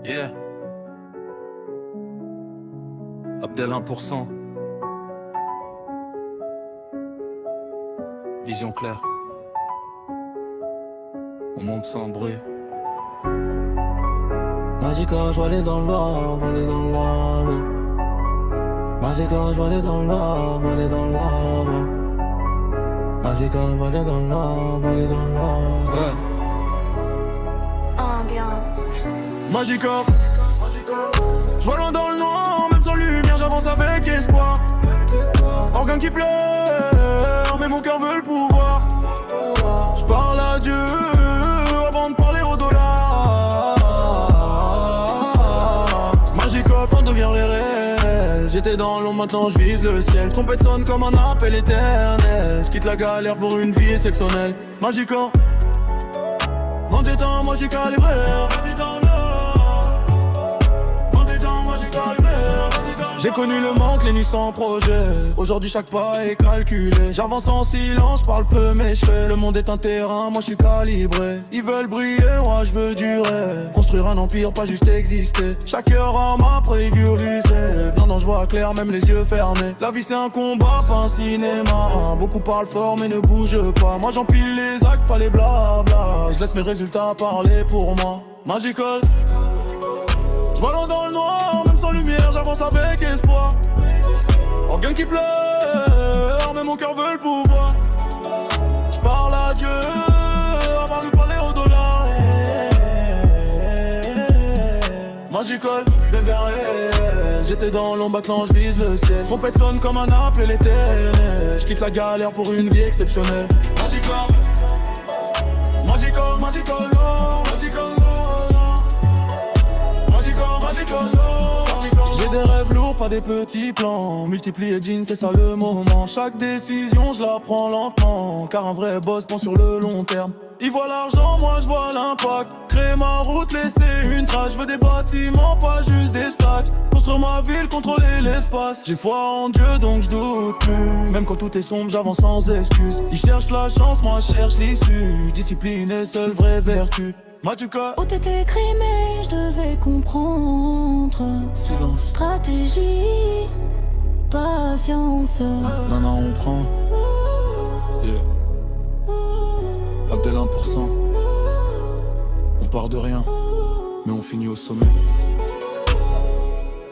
Yeah. Abdel 1%. Vision claire. On monte sans bruit. Magica, je vois aller dans le noir, aller dans le noir. Magica, je vois aller dans le noir, aller dans le noir. Magica, je vois aller dans le noir, aller dans le noir. Ouais. Ambiance. Magica, je vois loin dans le noir, même sans lumière, j'avance avec espoir. Organe qui pleure, mais mon cœur veut le pouvoir. Je parle à Dieu avant de parler au dollar. Magica, quand devient réel. J'étais dans l'ombre, maintenant je vise le ciel. Trompette sonne comme un appel éternel. Je quitte la galère pour une vie exceptionnelle. Magica, dans tes temps, moi j'ai calibré. J'ai connu le manque, les nuits sans projet. Aujourd'hui chaque pas est calculé. J'avance en silence, parle peu mais je fais. Le monde est un terrain, moi je suis calibré. Ils veulent briller, moi je veux durer. Construire un empire, pas juste exister. Chaque heure à ma preview lycée. Non je vois clair, même les yeux fermés. La vie c'est un combat, pas un cinéma. Beaucoup parlent fort mais ne bougent pas. Moi j'empile les actes, pas les blabla. Je laisse mes résultats parler pour moi. Magical. J'vois loin dans le noir, même sans lumière, j'avance avec espoir. Organe qui pleure, mais mon cœur veut le pouvoir. J'parle à Dieu avant de parler au dollar. Magical, je vais vers elle. J'étais dans l'ombre, maintenant je vise le ciel. Trompette sonne comme un appel l'éternel. J'quitte la galère pour une vie exceptionnelle. Magical, magical, magical, oh, magical. J'ai des rêves lourds, pas des petits plans. Multiplier jeans, c'est ça le moment. Chaque décision, je la prends lentement. Car un vrai boss pense sur le long terme. Ils voient l'argent, moi je vois l'impact. Créer ma route, laisser une trace. Je veux des bâtiments, pas juste des stacks. Construire ma ville, contrôler l'espace. J'ai foi en Dieu donc je doute plus. Même quand tout est sombre, j'avance sans excuse. Ils cherchent la chance, moi je cherche l'issue. Discipline est seule vraie vertu. Magica. Où t'étais écrit mais je devais comprendre. Silence. Stratégie, patience. Non, on prend. Yeah. Abdel 1%. On part de rien, mais on finit au sommet.